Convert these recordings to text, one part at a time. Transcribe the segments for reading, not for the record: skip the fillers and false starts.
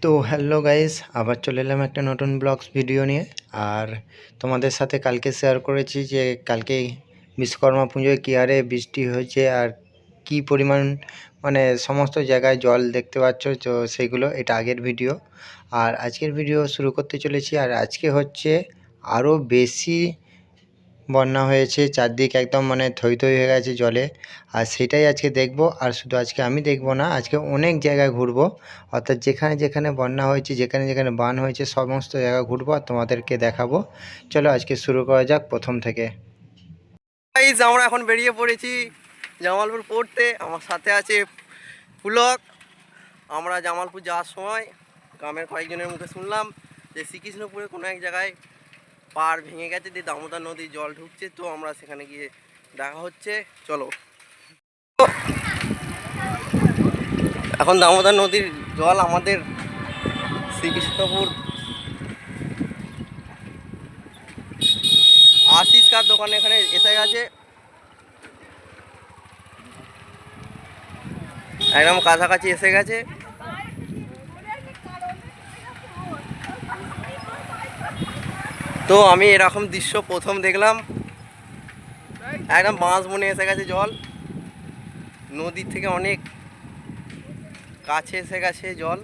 তো hello guys, আবার চলে এলাম একটা নতুন ব্লগস ভিডিও নিয়ে। আর তোমাদের সাথে কালকে শেয়ার করেছি যে কালকে বিশ্বকর্মা পুজোয় কী হারে বৃষ্টি হয়েছে আর কি পরিমাণ মানে সমস্ত জায়গায় জল দেখতে পাচ্ছ। তো সেগুলো এটা আগের ভিডিও। আর আজকের ভিডিও শুরু করতে চলেছি। আর আজকে হচ্ছে আরও বেশি বন্যা হয়েছে, চারদিক একদম মানে থই থই হয়ে গেছে জলে। আর সেটাই আজকে দেখব। আর শুধু আজকে আমি দেখব না, আজকে অনেক জায়গায় ঘুরবো। অর্থাৎ যেখানে যেখানে বন্যা হয়েছে, যেখানে যেখানে বান হয়েছে, সমস্ত জায়গা ঘুরবো আর তোমাদেরকে দেখাবো। চলো আজকে শুরু করা যাক প্রথম থেকে। গাইস, আমরা এখন বেরিয়ে পড়েছি জামালপুর পড়তে। আমার সাথে আছে পুলক। আমরা জামালপুর যাওয়ার সময় গ্রামের কয়েকজনের মুখে শুনলাম যে শ্রীকৃষ্ণপুরে কোনো এক জায়গায় পাড় ভেঙে গেছে, দিয়ে দামোদর নদীর জল ঢুকছে। তো আমরা সেখানে গিয়ে দেখা হচ্ছে, চলো। এখন দামোদর নদীর জল আমাদের শ্রীকৃষ্ণপুর আশিস কার দোকানে এখানে এসে গেছে, একদম কাছাকাছি এসে গেছে। তো আমি এরকম দৃশ্য প্রথম দেখলাম। একদম বাঁশ বনে এসে গেছে জল, নদীর থেকে অনেক কাছে এসে গেছে জল।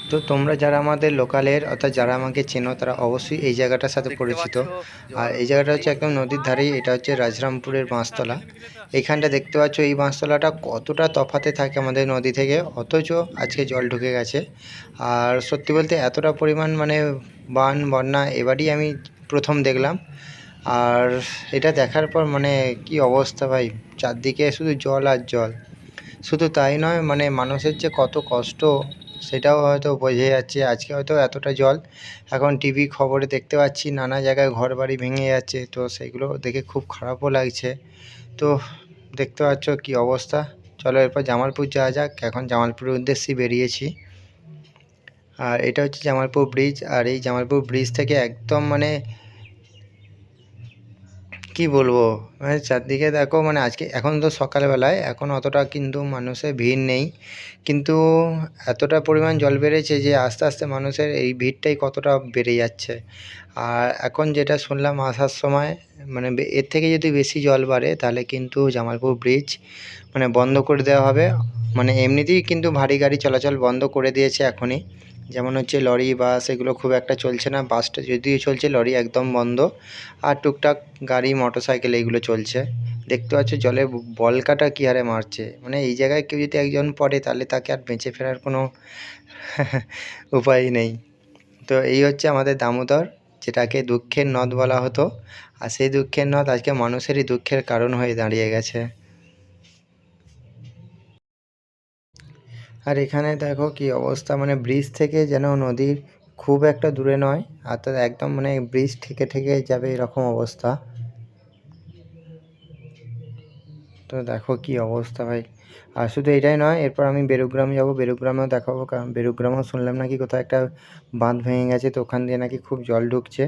তো তোমরা যারা আমাদের লোকালের অর্থাৎ যারা আমাকে চেনো তারা অবশ্যই এই জায়গাটার সাথে দেখতে পরিচিত। পাচ্ছ আর জল এই জায়গাটা হচ্ছে একদম নদীর ধারেই, এটা হচ্ছে রাজরামপুরের বাঁশতলা। এইখানটা দেখতে পাচ্ছ, এই বাঁশতলাটা কতটা তফাতে থাকে আমাদের নদী থেকে, অথচ আজকে জল ঢুকে গেছে। আর সত্যি বলতে এতটা পরিমাণ মানে বন্যা এবারই আমি প্রথম দেখলাম। আর এটা দেখার পর মানে কি অবস্থা ভাই, চারদিকে শুধু জল আর জল। শুধু তাই নয়, মানে মানুষের যে কত কষ্ট সেটাও হয়তো বোঝা যাচ্ছে। আজকে হয়তো এতটা জল, এখন টিভি খবরে দেখতে পাচ্ছি নানা জায়গায় ঘরবাড়ি ভেঙে যাচ্ছে। তো সেগুলো দেখে খুব খারাপও লাগছে। তো দেখতে পাচ্ছ কি অবস্থা। চলো এরপর জামালপুর যাওয়া যাক। এখন জামালপুরের উদ্দেশ্যেই বেরিয়েছি। আর এটা হচ্ছে জামালপুর ব্রিজ। আর এই জামালপুর ব্রিজ থেকে একদম মানে কি বলবো, মানে চারদিকে দেখো, মানে আজকে এখন তো সকালবেলায়, এখন অতটা কিন্তু মানুষের ভিড় নেই, কিন্তু এতটা পরিমাণ জল বেড়েছে যে আস্তে আস্তে মানুষের এই ভিড়টাই কতটা বেড়ে যাচ্ছে। আর এখন যেটা শুনলাম আসার সময়, মানে এর থেকে যদি বেশি জল বাড়ে তাহলে কিন্তু জামালপুর ব্রিজ মানে বন্ধ করে দেওয়া হবে। মানে এমনিতেই কিন্তু ভারী গাড়ি চলাচল বন্ধ করে দিয়েছে এখনই। যেমন হচ্ছে লরি, বাস এগুলো খুব একটা চলছে না, বাসটা যদিও চলছে, লরি একদম বন্ধ। আর টুকটাক গাড়ি মোটরসাইকেল এইগুলো চলছে। দেখতে পাচ্ছ জলে বলকাটা কী হারে মারছে, মানে এই জায়গায় কেউ যদি একজন পড়ে তাহলে তাকে আর বেঁচে ফেরার কোনো উপায় নেই। তো এই হচ্ছে আমাদের দামোদর, যেটাকে দুঃখের নদ বলা হতো। আর সেই দুঃখের নদ আজকে মানুষেরই দুঃখের কারণ হয়ে দাঁড়িয়ে গেছে। আর এখানে দেখো কি অবস্থা, মানে ব্রিজ থেকে যেন নদীর খুব একটা দূরে নয়, আর তো একদম মানে ব্রিজ ঠেকে ঠেকে যাবে এরকম অবস্থা। তো দেখো কি অবস্থা ভাই। আর শুধু এটাই নয়, এরপর আমি বেরুগ্রাম যাব, বেরুগ্রামেও দেখাবো, কারণ বেরুগ্রামেও শুনলাম নাকি কোথাও একটা বাঁধ ভেঙে গেছে, তো ওখান দিয়ে নাকি খুব জল ঢুকছে।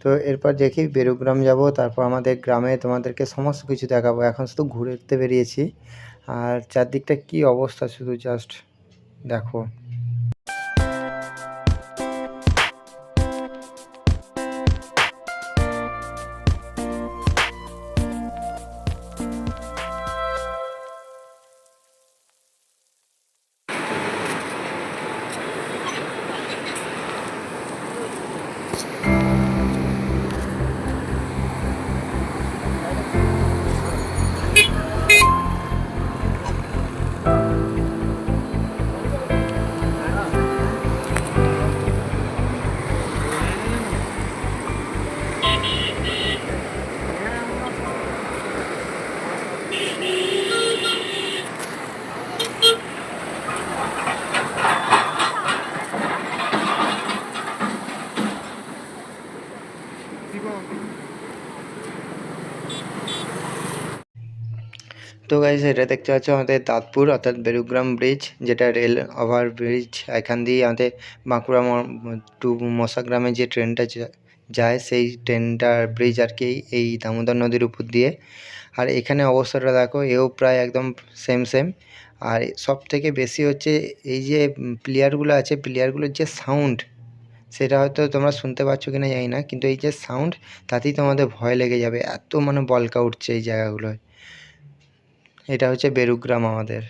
তো এরপর দেখি বেরুগ্রাম যাব, তারপর আমাদের গ্রামে তোমাদেরকে সমস্ত কিছু দেখাবো। এখন শুধু ঘুরতে বেরিয়েছি। আর চারদিকটা কি অবস্থা শুধু জাস্ট দেখো। তো গাইস, এটা দেখতে পাচ্ছ আমাদের তাঁতপুর অর্থাৎ বেরুগ্রাম ব্রিজ, যেটা রেল ওভার ব্রিজ। এখান দিয়ে আমাদের বাঁকুড়া টু মশাগ্রামে যে ট্রেনটা যায়, সেই ট্রেনটার ব্রিজ আর কি এই দামোদর নদীর উপর দিয়ে। আর এখানে অবস্থাটা দেখো, এও প্রায় একদম সেম সেম। আর সব থেকে বেশি হচ্ছে এই যে প্লেয়ারগুলো আছে, প্লেয়ারগুলোর যে সাউন্ড, সেটা হয়তো তোমরা শুনতে পাচ্ছ কিনা জানি না, কিন্তু এই যে সাউন্ড, তাতেই তোমাদের ভয় লেগে যাবে, এত মানে বলকা উঠছে এই জায়গাগুলোয়। এটা হচ্ছে বেরুগ্রাম আমাদের।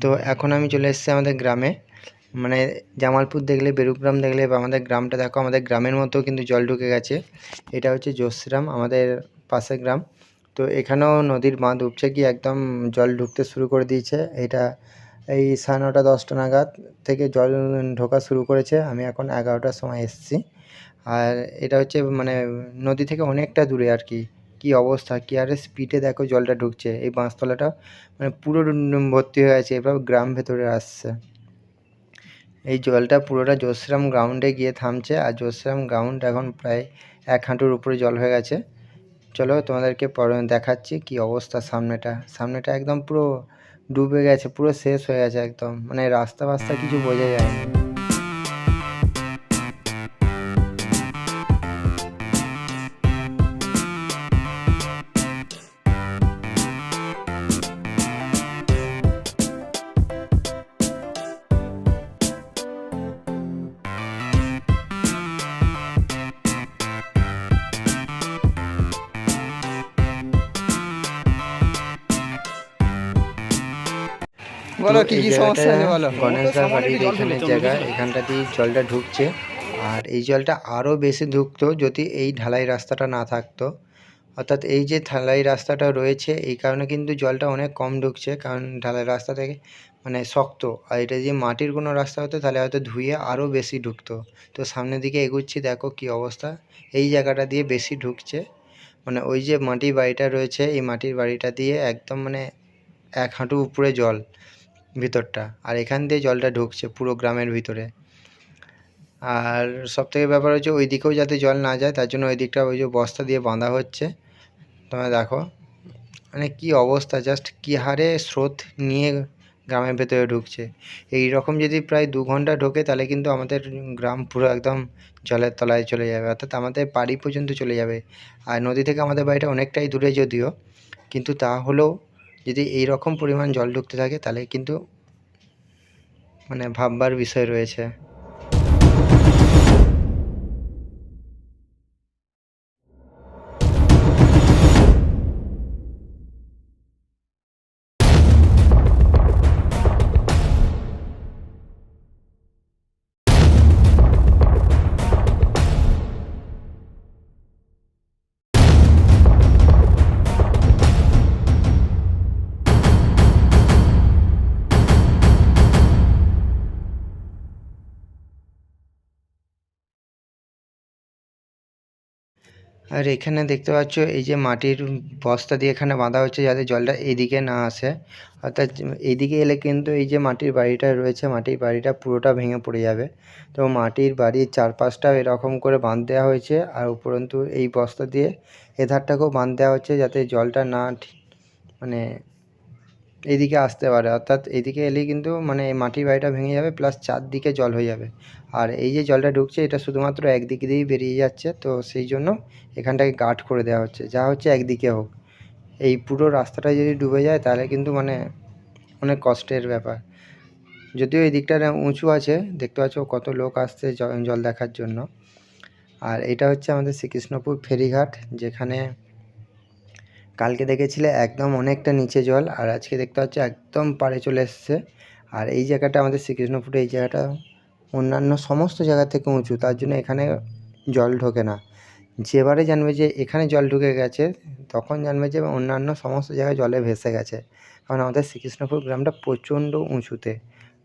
তো এখন আমি চলে এসেছি আমাদের গ্রামে, মানে জামালপুর দেখলে, বেরুগ্রাম দেখলে বা আমাদের গ্রামটা দেখো, আমাদের গ্রামের মতো কিন্তু জল ঢুকে গেছে। এটা হচ্ছে জোসরাম, আমাদের পাশের গ্রাম। তো এখানেও নদীর বাঁধ উপচে গিয়ে একদম জল ঢুকতে শুরু করে দিয়েছে। এটা এই 9:30-10টা নাগাদ থেকে জল ঢোকা শুরু করেছে। আমি এখন 11টার সময় এসেছি। আর এটা হচ্ছে মানে নদী থেকে অনেকটা দূরে আর কি। কী অবস্থা, কী আরে স্পিডে দেখো জলটা ঢুকছে। এই বাঁশতলাটা মানে পুরো ভর্তি হয়ে আছে, এবার গ্রাম ভেতরে আসছে। এই জলটা পুরোটা জোসরাম গ্রাউন্ডে গিয়ে থামছে, আর জোসরাম গ্রাউন্ড এখন প্রায় 1 হাঁটুর উপরে জল হয়ে গেছে। চলো তোমাদেরকে পরে দেখাচ্ছি কি অবস্থা। সামনেটা একদম পুরো ডুবে গেছে, পুরো শেষ হয়ে গেছে একদম, মানে রাস্তা ফাস্তা কিছু বোঝা যায়নি। বলো তো কি এই কি সমস্যা জায়গাটা আছে বলো। গণেশদার বাড়ির এখানের জায়গা, এখানটা দিয়ে জলটা ঢুকছে। আর এই জলটা আরও বেশি ঢুকতো যদি এই ঢালাই রাস্তাটা না থাকতো। অর্থাৎ এই যে ঢালাই রাস্তাটা রয়েছে, এই কারণে কিন্তু জলটা অনেক কম ঢুকছে, কারণ ঢালাই রাস্তা থেকে মানে শক্ত। আর এটা যদি মাটির কোনো রাস্তা হতো তাহলে হয়তো ধুয়ে আরও বেশি ঢুকতো। তো সামনের দিকে এগুচ্ছি, দেখো কি অবস্থা। এই জায়গাটা দিয়ে বেশি ঢুকছে, মানে ওই যে মাটির বাড়িটা রয়েছে, এই মাটির বাড়িটা দিয়ে একদম মানে 1 হাঁটু উপরে জল ভিতরটা, আর এখান দিয়ে জলটা ঢুকছে পুরো গ্রামের ভিতরে। আর সবথেকে ব্যাপার হচ্ছে ওই দিকেও যাতে জল না যায়, তার জন্য ওই দিকটা ওই যে বস্তা দিয়ে বাঁধা হচ্ছে। তোমরা দেখো মানে কি অবস্থা, জাস্ট কী হারে স্রোত নিয়ে গ্রামের ভেতরে ঢুকছে। এই রকম যদি প্রায় 2 ঘন্টা ঢোকে, তাহলে কিন্তু আমাদের গ্রাম পুরো একদম জলের তলায় চলে যাবে, অর্থাৎ আমাদের বাড়ি পর্যন্ত চলে যাবে। আর নদী থেকে আমাদের বাড়িটা অনেকটাই দূরে যদিও, কিন্তু তা হলেও যদি এই রকম পরিমাণ জল ঢুকতে থাকে, তাহলে কিন্তু মানে ভাববার বিষয় রয়েছে। আর এখানে দেখতে পাচ্ছ এই যে মাটির বস্তা দিয়ে এখানে বাঁধা হচ্ছে, যাতে জলটা এদিকে না আসে। অর্থাৎ এইদিকে এলে কিন্তু এই যে মাটির বাড়িটা রয়েছে, মাটির বাড়িটা পুরোটা ভেঙে পড়ে যাবে। তো মাটির বাড়ির চারপাশটাও এরকম করে বাঁধ দেওয়া হয়েছে, আর উপরন্তু এই বস্তা দিয়ে এধারটাকেও বাঁধ দেওয়া হচ্ছে, যাতে জলটা না মানে এইদিকে আসতে পারে। অর্থাৎ এইদিকে এলেই কিন্তু মানে এই মাটির বাড়িটা ভেঙে যাবে, প্লাস চারদিকে জল হয়ে যাবে। আর এই যে জলটা ঢুকছে, এটা শুধুমাত্র একদিক দিয়েই বেরিয়ে যাচ্ছে, তো সেই জন্য এখানটাকে গার্ড করে দেওয়া হচ্ছে, যা হচ্ছে একদিকে হোক। এই পুরো রাস্তাটা যদি ডুবে যায়, তাহলে কিন্তু মানে অনেক কষ্টের ব্যাপার। যদিও এই দিকটা উঁচু আছে, দেখতে পাচ্ছ কত লোক আসছে জল দেখার জন্য। আর এটা হচ্ছে আমাদের শ্রীকৃষ্ণপুর ফেরিঘাট, যেখানে কালকে দেখেছিলে একদম অনেকটা নিচে জল, আর আজকে দেখতে পাচ্ছি একদম পাড়ে চলে এসছে। আর এই জায়গাটা আমাদের শ্রীকৃষ্ণপুরে, এই জায়গাটা অন্যান্য সমস্ত জায়গা থেকে উঁচু, তার জন্য এখানে জল ঢোকে না। যেবারে জানবে যে এখানে জল ঢুকে গেছে, তখন জানবে যে অন্যান্য সমস্ত জায়গায় জলে ভেসে গেছে। কারণ আমাদের শ্রীকৃষ্ণপুর গ্রামটা প্রচণ্ড উঁচুতে,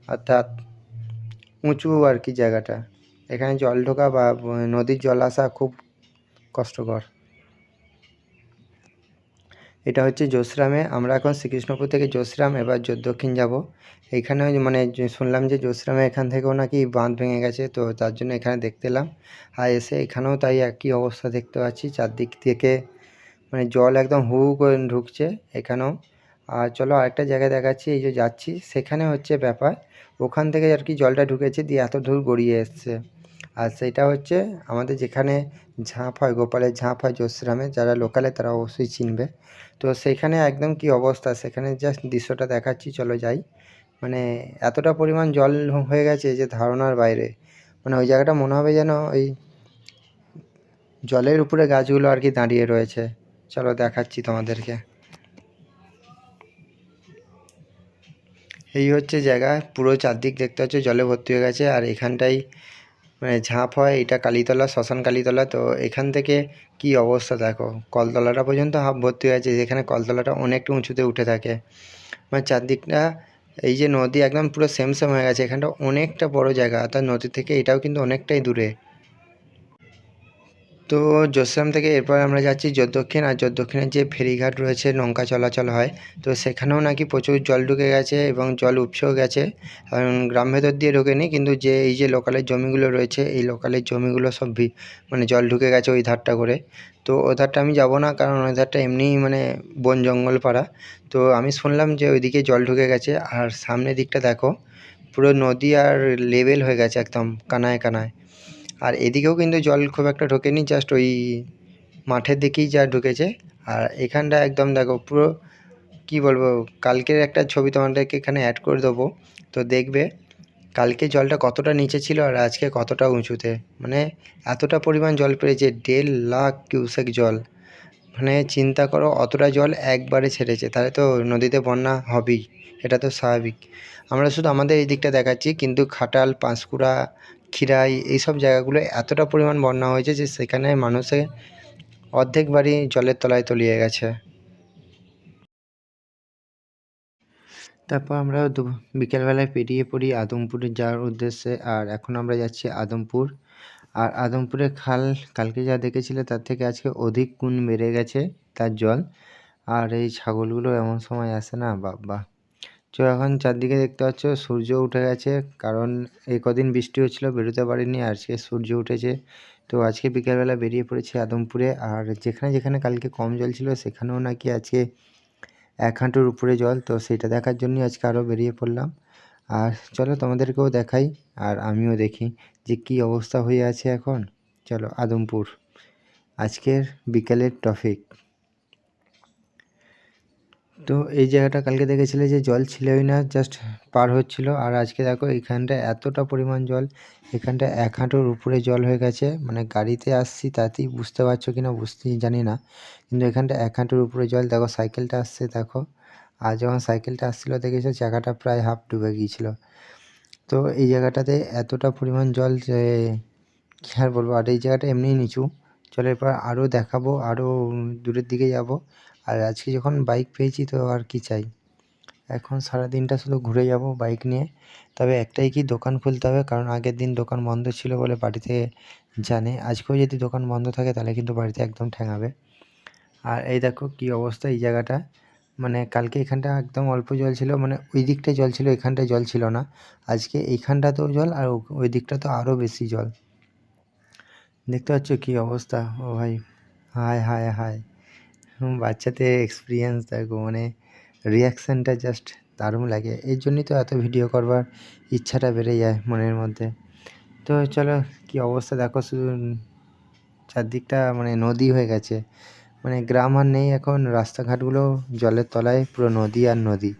অর্থাৎ উঁচু আর কি জায়গাটা। এখানে জল ঢোকা বা নদীর জল আসা খুব কষ্টকর। এটা হচ্ছে জোসরামে, আমরা এখন শ্রীকৃষ্ণপুর থেকে জোসরাম এবার দক্ষিণ যাব। এইখানে মানে শুনলাম যে জোসরামে এখান থেকেও নাকি বাঁধ ভেঙে গেছে, তো তার জন্য এখানে দেখতে এলাম। আর এসে এখানেও তাই একই অবস্থা দেখতে পাচ্ছি, চারদিক থেকে মানে জল একদম হু হু করে ঢুকছে এখানেও। আর চলো আরেকটা জায়গায় দেখাচ্ছি, এই যে যাচ্ছি সেখানে হচ্ছে ব্যাপার, ওখান থেকে আর কি জলটা ঢুকেছে দিয়ে এত দূর গড়িয়ে এসছে। আর সেইটা হচ্ছে আমাদের যেখানে ঝাঁপ হয়, গোপালের ঝাঁপ হয় জোসগ্রামে, যারা লোকালে তারা অবশ্যই চিনবে। তো সেইখানে একদম কি অবস্থা, সেখানে জাস্ট দৃশ্যটা দেখাচ্ছি, চলো যাই। মানে এতটা পরিমাণ জল হয়ে গেছে যে ধারণার বাইরে। মানে ওই জায়গাটা মনে হবে যেন ওই জলের উপরে গাছগুলো আর কি দাঁড়িয়ে রয়েছে। চলো দেখাচ্ছি তোমাদেরকে। এই হচ্ছে জায়গা, পুরো চারদিক দেখতে পাচ্ছ জলে ভর্তি হয়ে গেছে। আর এখানটাই মানে ঝাঁপ হয়, এটা কালীতলা, শ্মশান কালীতলা। তো এখান থেকে কি অবস্থা দেখো, কলতলাটা পর্যন্ত হাফ ভর্তি হয়ে আছে, যেখানে কলতলাটা অনেকটা উঁচুতে উঠে থাকে। মানে চারদিকটা এই যে নদী একদম পুরো সেম সেম হয়ে গেছে। এখানটা অনেকটা বড় জায়গা, অর্থাৎ নদী থেকে এটাও কিন্তু অনেকটাই দূরে। তো জোসগ্রাম থেকে এরপর আমরা যাচ্ছি জোরদক্ষিণ। আর জোরদক্ষিণের যে ফেরিঘাট রয়েছে, নৌকা চলাচল হয়, তো সেখানেও নাকি প্রচুর জল ঢুকে গেছে এবং জল উপছেও গেছে। কারণ গ্রাম ভেতর দিয়ে ঢোকেনি, কিন্তু যে এই যে লোকালের জমিগুলো রয়েছে, এই লোকালের জমিগুলো সব মানে জল ঢুকে গেছে ওই ধারটা করে। তো ওই ধারটা আমি যাব না, কারণ ওই ধারটা এমনিই মানে বন জঙ্গল পাড়া। তো আমি শুনলাম যে ওইদিকে জল ঢুকে গেছে। আর সামনের দিকটা দেখো, পুরো নদী আর লেভেল হয়ে গেছে একদম কানায় কানায়। আর এদিকেও কিন্তু জল খুব একটা ঢোকেনি, জাস্ট ওই মাঠের দিকেই যা ঢুকেছে। আর এখানটা একদম দেখো পুরো কি বলবো, কালকের একটা ছবি তোমাদেরকে এখানে অ্যাড করে দেবো, তো দেখবে কালকে জলটা কতটা নিচে ছিল আর আজকে কতটা উঁচুতে। মানে এতটা পরিমাণ জল পেয়েছে, 1.5 লাখ কিউসেক জল। মানে চিন্তা করো, অতটা জল একবারে ছেড়েছে, তাহলে তো নদীতে বন্যা হবেই, এটা তো স্বাভাবিক। আমরা শুধু আমাদের এই দিকটা দেখাচ্ছি, কিন্তু খাটাল, পাঁশকুড়া, খিরাই এইসব জায়গাগুলো এতটা পরিমাণ বন্যা হয়েছে যে সেখানে মানুষের অর্ধেক বাড়ি জলের তলায় তলিয়ে গেছে। তারপর আমরা বিকেলবেলায় পেরিয়ে পড়ি আদমপুরে যাওয়ার উদ্দেশ্যে। আর এখন আমরা যাচ্ছি আদমপুর। আর আদমপুরের খাল কালকে যা দেখেছিলে তার থেকে আজকে অধিক গুণ বেড়ে গেছে তার জল। আর এই ছাগলগুলো এমন সময় আসে না, বাবা। তো এখন চারদিকে দেখতে পাচ্ছ সূর্য উঠে গেছে, কারণ এই কদিন বৃষ্টি হচ্ছিল, বেরোতে পারিনি। আজকে সূর্য উঠেছে, তো আজকে বিকেলবেলা বেরিয়ে পড়েছি আদমপুরে। আর যেখানে যেখানে কালকে কম জল ছিল সেখানেও নাকি আজকে 1 হাঁটুর উপরে জল, তো সেটা দেখার জন্যই আজকে আরও বেরিয়ে পড়লাম। আর চলো তোমাদেরকেও দেখাই আর আমিও দেখি যে কী অবস্থা হয়ে আছে এখন। চলো আদমপুর, আজকের বিকেলের টপিক। তো এই জায়গাটা কালকে দেখেছিলে যে জল ছিলই না, জাস্ট পার হচ্ছিল। আর আজকে দেখো এখানটা এতটা পরিমাণ জল, এখানটা 1 হাঁটুর উপরে জল হয়ে গেছে। মানে গাড়িতে আসছি তাতেই বুঝতে পারছো কিনা বুঝতেই জানি না, কিন্তু এখানটা 1 হাঁটুর উপরে জল। দেখো সাইকেলটা আসছে দেখো, আর যখন সাইকেলটা আসছিলো দেখেছো চাকাটা প্রায় হাফ ডুবে গিয়েছিলো। তো এই জায়গাটাতে এতটা পরিমাণ জল যে কী আর বলবো। আর এই জায়গাটা এমনিই নিচু। চলো এরপর আরও দেখাবো, আরও দূরের দিকে যাব। আর আজকে যখন বাইক পেয়েছি তো আর কি চাই, এখন সারাদিনটা শুধু ঘুরে যাব বাইক নিয়ে। তবে একটাই কি, দোকান খুলতে হবে, কারণ আগের দিন দোকান বন্ধ ছিল বলে বাড়িতে জানে। আজকেও যদি দোকান বন্ধ থাকে তাহলে কিন্তু বাড়িতে একদম ঠ্যাঙাবে। আর এই দেখো কি অবস্থা এই জায়গাটা। মানে কালকে এখানটা একদম অল্প জল ছিল, মানে ওই দিকটায় জল ছিল, এখানটায় জল ছিল না। আজকে এইখানটাতেও জল, আর ওই দিকটা তো আরও বেশি জল। দেখতে পাচ্ছ কি অবস্থা। ও ভাই, হায় হায় হায়। বাচ্চাদের এক্সপিরিয়েন্স দেখো, মানে রিয়াকশানটা জাস্ট দারুণ লাগে। এর জন্যই তো এত ভিডিও করবার ইচ্ছাটা বেড়ে যায় মনের মধ্যে। তো চলো কি অবস্থা দেখো, শুধু চারদিকটা মানে নদী হয়ে গেছে। মানে গ্রাম আর নেই এখন, রাস্তাঘাটগুলো জলের তলায়, পুরো নদী আর নদী।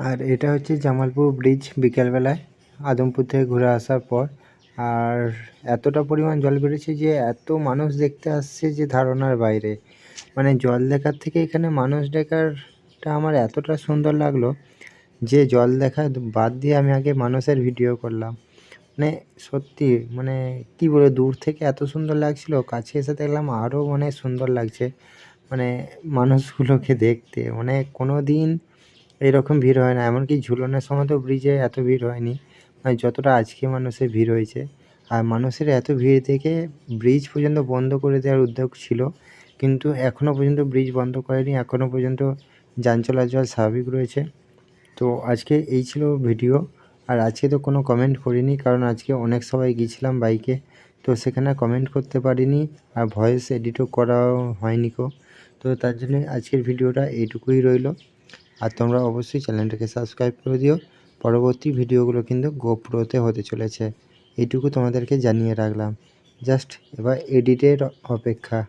আর এটা হচ্ছে জামালপুর ব্রিজ বিকেলবেলায় আদমপুর থেকে ঘুরে আসার পর। আর এতটা পরিমাণ জল বেড়েছে যে এত মানুষ দেখতে আসছে যে ধারণার বাইরে। মানে জল দেখার থেকে এখানে মানুষ দেখারটা আমার এতটা সুন্দর লাগলো যে জল দেখা বাদ দিয়ে আমি আগে মানুষের ভিডিও করলাম। মানে সত্যি মানে কী বলবো, দূর থেকে এত সুন্দর লাগছিল, কাছে এসে দেখলাম আরও মানে সুন্দর লাগছে। মানে মানুষগুলোকে দেখতে মানে কোনো দিন এরকম ভিড় হয় না, এমনকি ঝুলনের সময় তো ব্রিজে এত ভিড় হয়নি মানে যতটা আজকে মানুষের ভিড় হয়েছে। আর মানুষের এত ভিড় দেখে ব্রিজ পর্যন্ত বন্ধ করে দেওয়ার উদ্যোগ ছিল, কিন্তু এখনও পর্যন্ত ব্রিজ বন্ধ করেনি, এখনও পর্যন্ত যান চলাচল স্বাভাবিক রয়েছে। তো আজকে এই ছিল ভিডিও। আর আজকে তো কোনো কমেন্ট করিনি, কারণ আজকে অনেক সবাই গিয়েছিলাম বাইকে, তো সেখানে কমেন্ট করতে পারিনি আর ভয়েস এডিটও করাও হয়নি কো। তো তার জন্য আজকের ভিডিওটা এইটুকুই রইলো। আর তোমরা অবশ্যই চ্যানেলটাকে সাবস্ক্রাইব করে দিও। পরবর্তী ভিডিওগুলো কিন্তু গোপ্রোতে হতে চলেছে, এইটুকু তোমাদেরকে জানিয়ে রাখলাম। জাস্ট এবার এডিটের অপেক্ষা।